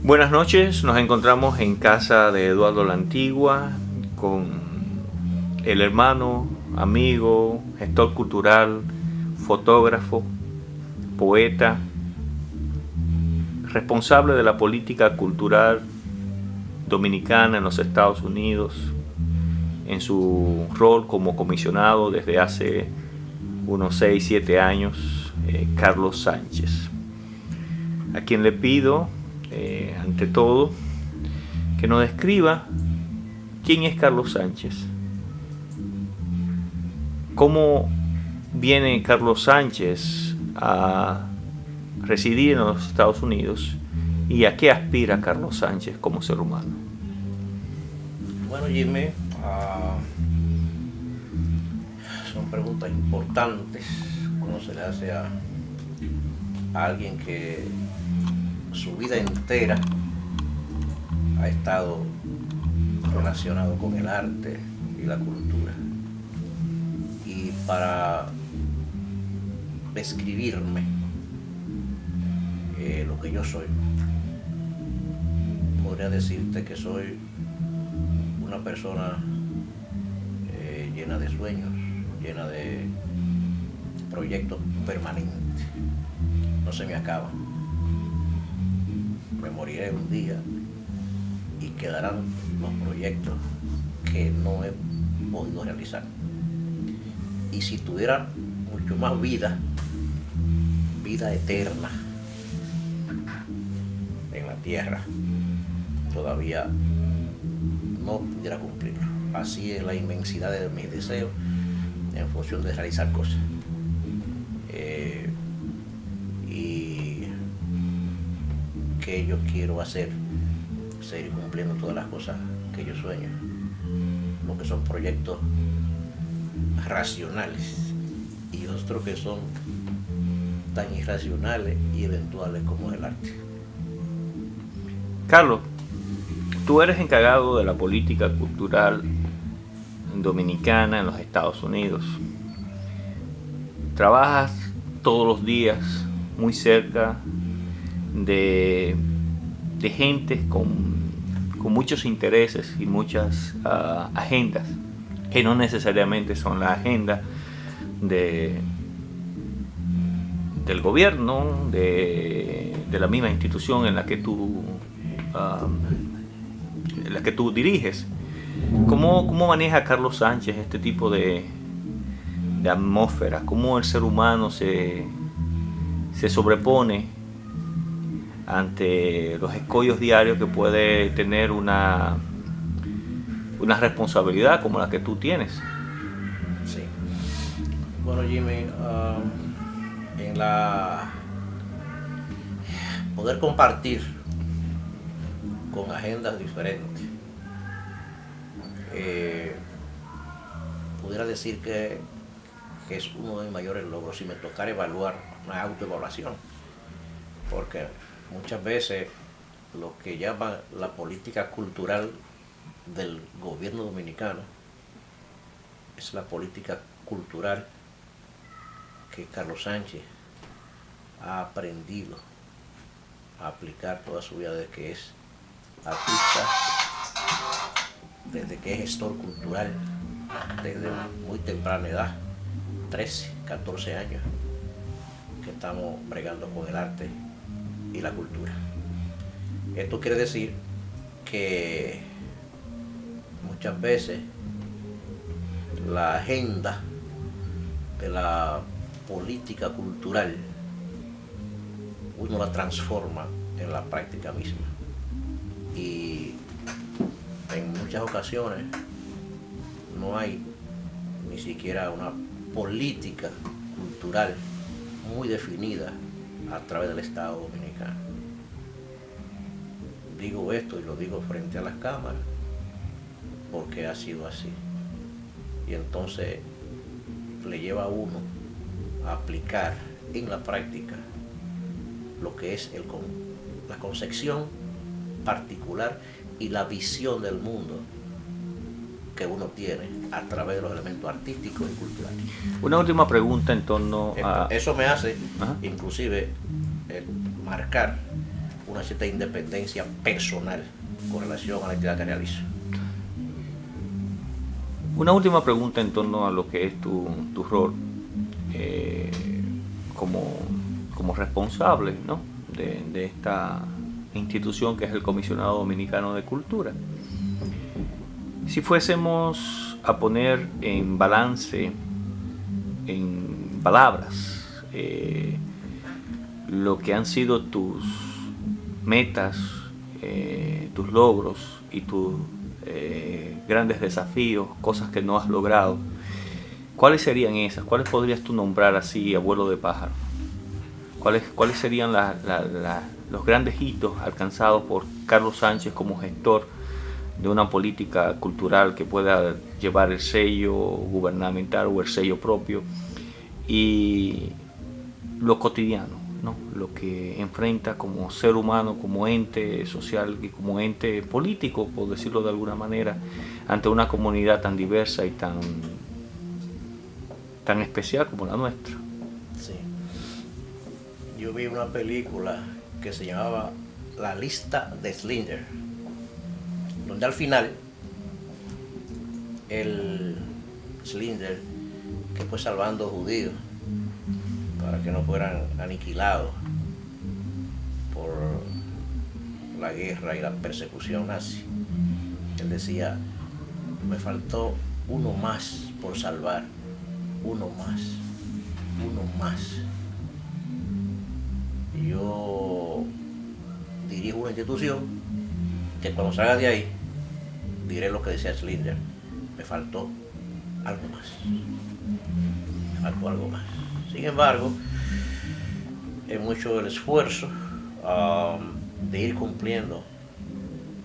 Buenas noches, nos encontramos en casa de Eduardo La Antigua con el hermano, amigo, gestor cultural, fotógrafo, poeta, responsable de la política cultural dominicana en los Estados Unidos, en su rol como comisionado desde hace unos 6-7 años, Carlos Sánchez, a quien le pido, ante todo, que nos describa quién es Carlos Sánchez, cómo viene Carlos Sánchez a residir en los Estados Unidos y a qué aspira Carlos Sánchez como ser humano. Bueno, Jimmy, son preguntas importantes cuando se le hace a alguien que su vida entera ha estado relacionado con el arte y la cultura. Y para describirme lo que yo soy, podría decirte que soy una persona llena de sueños, llena de proyectos permanentes. No se me acaba. Me moriré un día y quedarán los proyectos que no he podido realizar. Y si tuviera mucho más vida eterna en la tierra, todavía no pudiera cumplirlo. Así es la inmensidad de mis deseos en función de realizar cosas. Y que yo quiero hacer, seguir cumpliendo todas las cosas que yo sueño, lo que son proyectos racionales y otros que son tan irracionales y eventuales como el arte. Carlos, tú eres encargado de la política cultural dominicana en los Estados Unidos. Trabajas todos los días muy cerca de gentes con muchos intereses y muchas agendas que no necesariamente son la agenda del gobierno, de la misma institución en la que tú diriges. ¿Cómo maneja Carlos Sánchez este tipo de atmósfera? ¿Cómo el ser humano se sobrepone ante los escollos diarios que puede tener una responsabilidad como la que tú tienes? Sí. Bueno, Jimmy, en la poder compartir con agendas diferentes, pudiera decir que es uno de mis mayores logros si me tocara evaluar una autoevaluación, porque muchas veces lo que llaman la política cultural del gobierno dominicano es la política cultural que Carlos Sánchez ha aprendido a aplicar toda su vida desde que es artista, desde que es gestor cultural, desde muy temprana edad, 13, 14 años, que estamos bregando con el arte y la cultura. Esto quiere decir que muchas veces la agenda de la política cultural uno la transforma en la práctica misma, y en muchas ocasiones no hay ni siquiera una política cultural muy definida a través del Estado dominicano. Digo esto y lo digo frente a las cámaras porque ha sido así, y entonces le lleva a uno a aplicar en la práctica lo que es la concepción particular y la visión del mundo que uno tiene a través de los elementos artísticos y culturales. Una última pregunta en torno a... Eso me hace, Ajá. inclusive, marcar una cierta independencia personal con relación a la actividad que realizo. Una última pregunta en torno a lo que es tu rol como responsable, ¿no?, de esta institución que es el Comisionado Dominicano de Cultura. Si fuésemos a poner en balance, en palabras, lo que han sido tus metas, tus logros y tus grandes desafíos, cosas que no has logrado, ¿cuáles serían esas? ¿Cuáles podrías tú nombrar así a vuelo de pájaro? ¿Cuáles serían los grandes hitos alcanzados por Carlos Sánchez como gestor de una política cultural que pueda llevar el sello gubernamental o el sello propio, y lo cotidiano, ¿no?, lo que enfrenta como ser humano, como ente social y como ente político, por decirlo de alguna manera, ante una comunidad tan diversa y tan especial como la nuestra? Sí. Yo vi una película que se llamaba La lista de Schindler, donde al final el Schindler, que fue salvando judíos para que no fueran aniquilados por la guerra y la persecución nazi, él decía: me faltó uno más por salvar, uno más. Y yo dirijo una institución que cuando salga de ahí diré lo que decía Schindler: me faltó algo más. Sin embargo, es mucho el esfuerzo de ir cumpliendo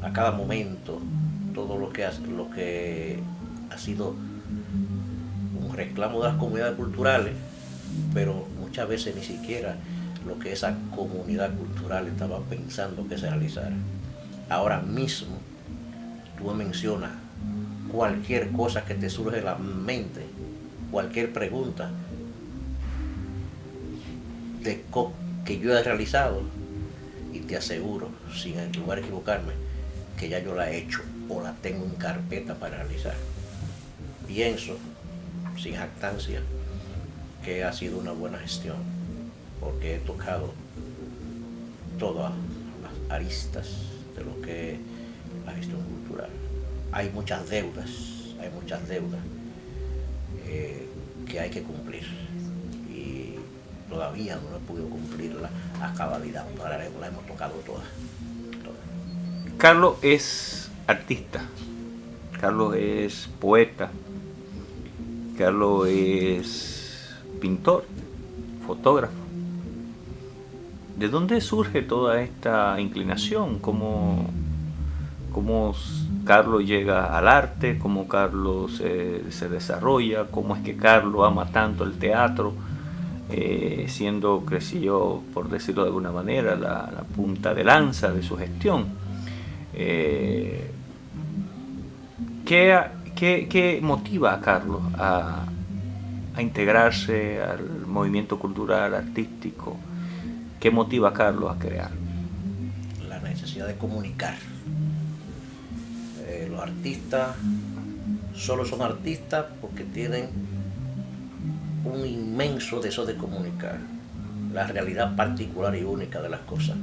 a cada momento todo lo que ha sido un reclamo de las comunidades culturales, pero muchas veces ni siquiera lo que esa comunidad cultural estaba pensando que se realizara. Ahora mismo, tú me mencionas cualquier cosa que te surge en la mente, cualquier pregunta que yo he realizado, y te aseguro, sin en lugar de equivocarme, que ya yo la he hecho o la tengo en carpeta para realizar. Pienso, sin jactancia, que ha sido una buena gestión, porque he tocado todas las aristas de lo que es la gestión cultural. Hay muchas deudas que hay que cumplir, y todavía no he podido cumplirla a cabalidad. Ahora la hemos tocado todas. Carlos es artista, Carlos es poeta, Carlos es pintor, fotógrafo. ¿De dónde surge toda esta inclinación? ¿Cómo Carlos llega al arte? ¿Cómo Carlos se desarrolla? ¿Cómo es que Carlos ama tanto el teatro? Siendo, creció, por decirlo de alguna manera, la punta de lanza de su gestión. ¿Qué motiva a Carlos a integrarse al movimiento cultural, artístico? ¿Qué motiva a Carlos a crear? La necesidad de comunicar. Los artistas solo son artistas porque tienen un inmenso deseo de comunicar la realidad particular y única de las cosas.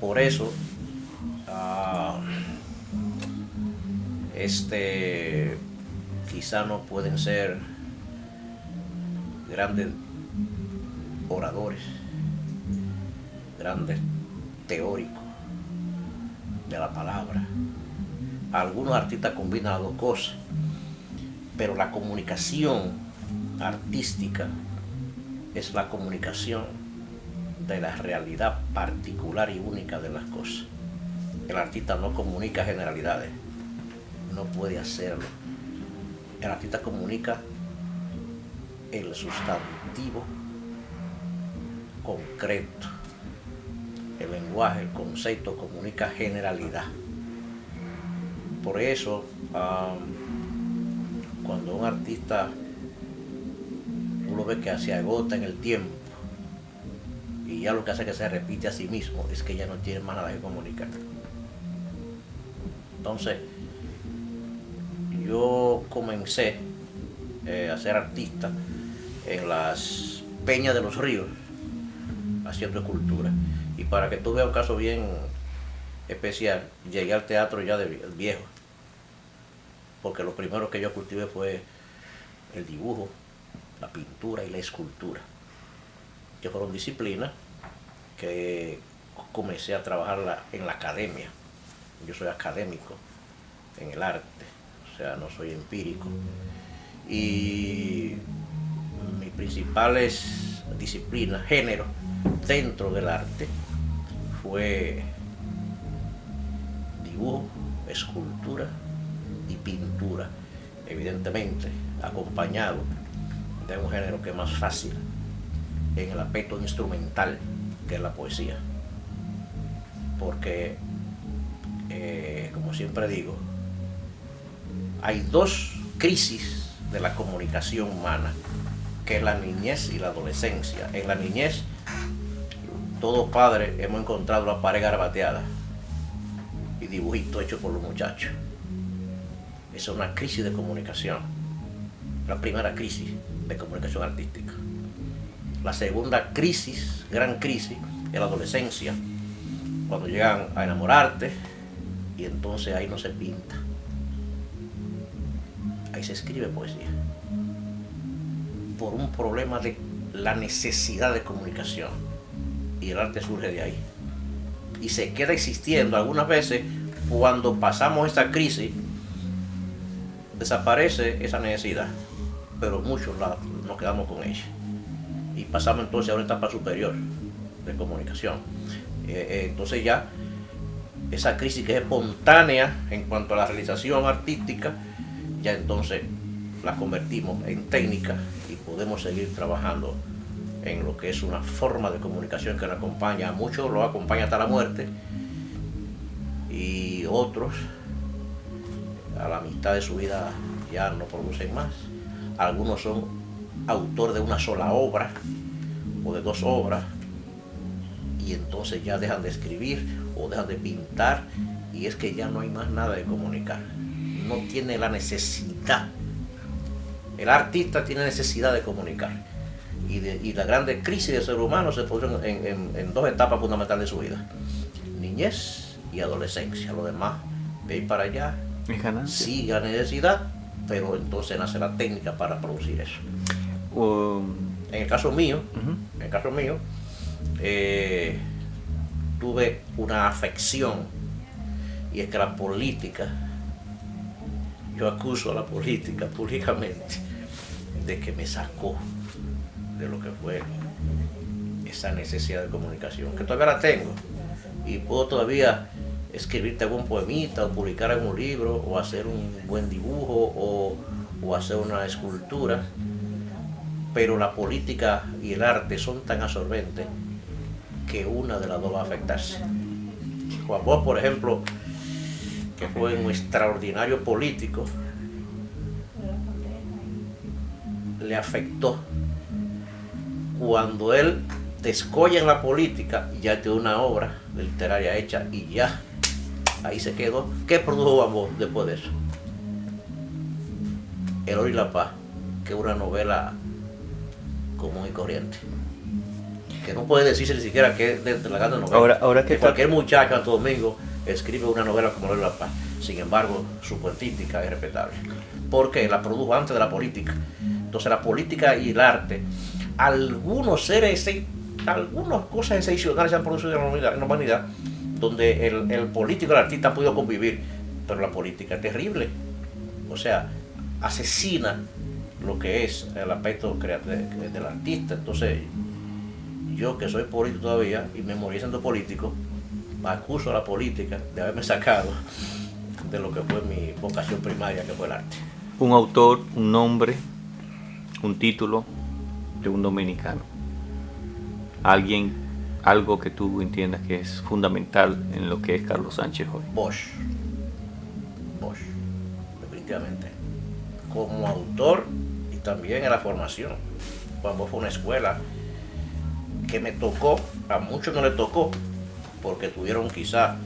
Por eso, quizá no pueden ser grandes oradores, grandes teóricos de la palabra. Algunos artistas combinan las dos cosas, pero la comunicación artística es la comunicación de la realidad particular y única de las cosas. El artista no comunica generalidades, no puede hacerlo. El artista comunica el sustantivo concreto. El lenguaje, el concepto comunica generalidad. Por eso, cuando un artista uno ve que se agota en el tiempo y ya lo que hace que se repite a sí mismo es que ya no tiene más nada que comunicar. Entonces, yo comencé a ser artista en las peñas de los ríos, haciendo escultura. Y para que tú veas un caso bien especial, llegué al teatro ya de viejo, porque lo primero que yo cultivé fue el dibujo, la pintura y la escultura, que fueron disciplinas que comencé a trabajar en la academia. Yo soy académico en el arte, o sea, no soy empírico. Y mis principales disciplinas, géneros dentro del arte, fue dibujo, escultura y pintura, evidentemente acompañado de un género que es más fácil en el aspecto instrumental, que es la poesía, porque como siempre digo, hay dos crisis de la comunicación humana, que es la niñez y la adolescencia. En la niñez, todos padres hemos encontrado la pared garabateada y dibujitos hechos por los muchachos. Esa es una crisis de comunicación, la primera crisis de comunicación artística. La segunda crisis, gran crisis, es la adolescencia, cuando llegan a enamorarte y entonces ahí no se pinta, ahí se escribe poesía, por un problema de la necesidad de comunicación, y el arte surge de ahí y se queda existiendo. Algunas veces cuando pasamos esta crisis desaparece esa necesidad, pero muchos nos quedamos con ella y pasamos entonces a una etapa superior de comunicación. Entonces ya esa crisis que es espontánea en cuanto a la realización artística, ya entonces la convertimos en técnica y podemos seguir trabajando en lo que es una forma de comunicación que nos acompaña. A muchos lo acompaña hasta la muerte y otros a la mitad de su vida ya no producen más. Algunos son autor de una sola obra o de dos obras y entonces ya dejan de escribir o dejan de pintar, y es que ya no hay más nada de comunicar, no tiene la necesidad. El artista tiene necesidad de comunicar, y la grande crisis del ser humano se produce en dos etapas fundamentales de su vida: niñez y adolescencia. Lo demás, de ahí para allá, sigue la necesidad, pero entonces nace la técnica para producir eso. En el caso mío, tuve una afección, y es que la política, yo acuso a la política públicamente de que me sacó de lo que fue esa necesidad de comunicación, que todavía la tengo, y puedo todavía escribirte algún poemita o publicar algún libro o hacer un buen dibujo o hacer una escultura, pero la política y el arte son tan absorbentes que una de las dos va a afectarse. Juan Bosch, por ejemplo, que fue un extraordinario político, le afectó cuando él descolla en la política y ya tiene una obra literaria hecha y ya ahí se quedó. ¿Qué produjo Juan Bosch después de eso? El oro y la paz, que es una novela común y corriente, que no puede decirse ni siquiera que es de la gran novela. Ahora que cualquier muchacho en Santo Domingo escribe una novela como El oro y la paz. Sin embargo, su cuentística es respetable, porque la produjo antes de la política. Entonces la política y el arte, algunas cosas excepcionales se han producido en la humanidad, donde el político y el artista han podido convivir, pero la política es terrible, o sea, asesina lo que es el aspecto del artista. Entonces yo, que soy político todavía y me morí siendo político, me acuso a la política de haberme sacado de lo que fue mi vocación primaria, que fue el arte. Un autor, un nombre, un título de un dominicano, algo que tú entiendas que es fundamental en lo que es Carlos Sánchez hoy. Bosch, definitivamente, como autor y también en la formación. Juan Bosch fue una escuela que me tocó a muchos no les tocó, porque tuvieron quizás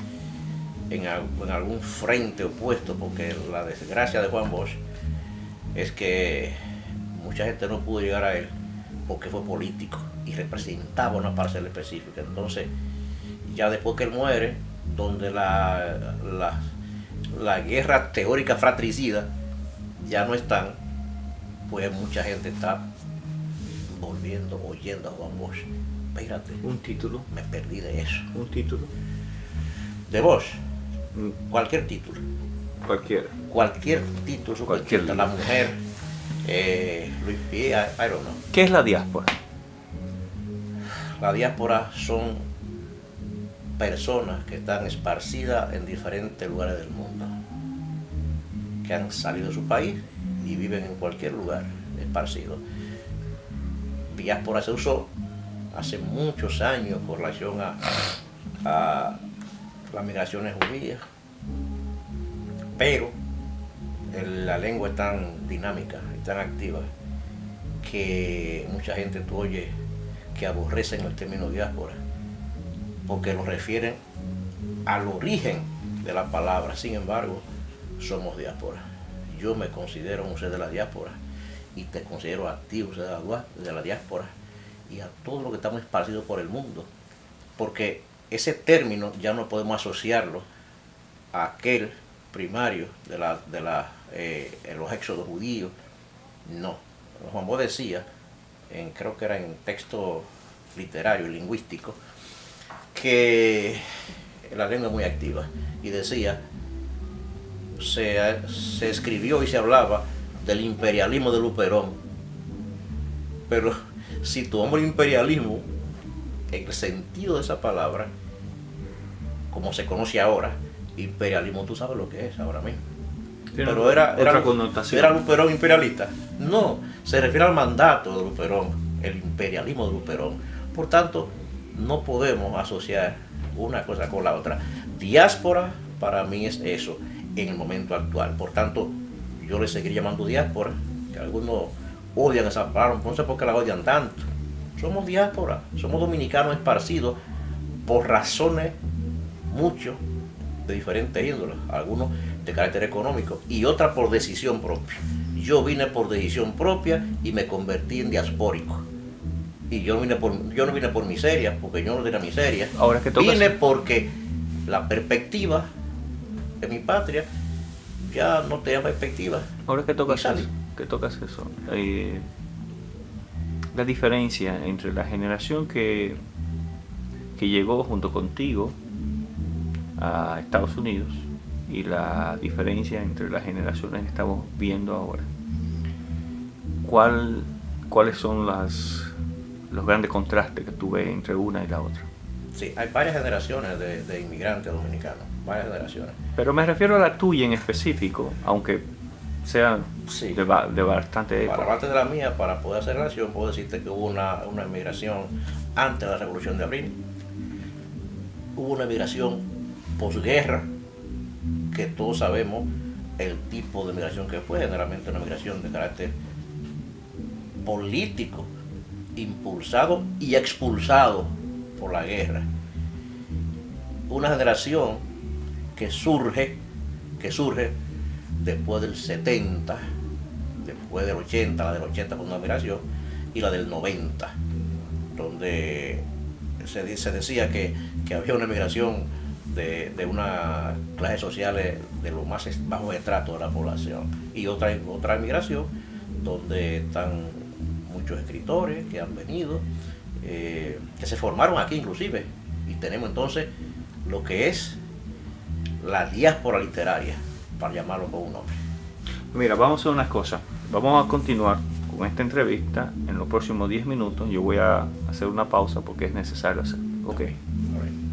en algún frente opuesto, porque la desgracia de Juan Bosch es que mucha gente no pudo llegar a él porque fue político y representaba una parcela específica. Entonces, ya después que él muere, donde la guerra teórica fratricida ya no están, pues mucha gente está volviendo, oyendo a Juan Bosch. Espérate, Un título. me perdí de eso. Un título. De Bosch, cualquier título. Cualquiera. Cualquier título, Cualquier cualquier, la mujer, Luis Pie, I don't know. ¿Qué es la diáspora? La diáspora son personas que están esparcidas en diferentes lugares del mundo, que han salido de su país y viven en cualquier lugar esparcido. Diáspora se usó hace muchos años con relación a las migraciones judías, pero la lengua es tan dinámica y tan activa que mucha gente tú oyes que aborrecen el término diáspora porque lo refieren al origen de la palabra. Sin embargo, somos diáspora. Yo me considero un ser de la diáspora y te considero a ti un ser de la diáspora y a todos los que estamos esparcidos por el mundo, porque ese término ya no podemos asociarlo a aquel primario de los éxodos judíos. No. Juan Bosch decía, creo que era en texto literario y lingüístico, que la lengua es muy activa, y decía, se escribió y se hablaba del imperialismo de Luperón, pero si tomamos el imperialismo en el sentido de esa palabra, como se conoce ahora, imperialismo, tú sabes lo que es ahora mismo. Pero era connotación. ¿Era Luperón imperialista? No, se refiere al mandato de Luperón, el imperialismo de Luperón. Por tanto, no podemos asociar una cosa con la otra. Diáspora para mí es eso en el momento actual. Por tanto, yo le seguiré llamando diáspora, que algunos odian esa palabra, no sé por qué la odian tanto. Somos diáspora, somos dominicanos esparcidos por razones mucho de diferentes índoles, algunos de carácter económico y otras por decisión propia. Yo vine por decisión propia y me convertí en diaspórico. Y yo no vine por miseria, porque yo no tenía miseria. Ahora que tocas, vine porque la perspectiva de mi patria ya no tenía perspectiva. ahora que tocas eso, la diferencia entre la generación que llegó junto contigo a Estados Unidos y la diferencia entre las generaciones que estamos viendo ahora. ¿Cuáles son los grandes contrastes que tú ves entre una y la otra? Sí, hay varias generaciones de inmigrantes dominicanos, varias generaciones. Pero me refiero a la tuya en específico, aunque sea sí, de bastante época. Para parte de la mía, para poder hacer relación, puedo decirte que hubo una inmigración antes de la Revolución de Abril, hubo una inmigración posguerra, que todos sabemos el tipo de migración que fue, generalmente una migración de carácter político, impulsado y expulsado por la guerra. Una generación que surge después del 70, después del 80, la del 80 fue una migración, y la del 90, donde se decía que había una migración de una clase social de los más bajos estratos de la población, y otra migración donde están muchos escritores que han venido, que se formaron aquí inclusive, y tenemos entonces lo que es la diáspora literaria, para llamarlo con un nombre. Mira, vamos a hacer unas cosas. Vamos a continuar con esta entrevista en los próximos 10 minutos. Yo voy a hacer una pausa porque es necesario hacerlo. Ok. All right.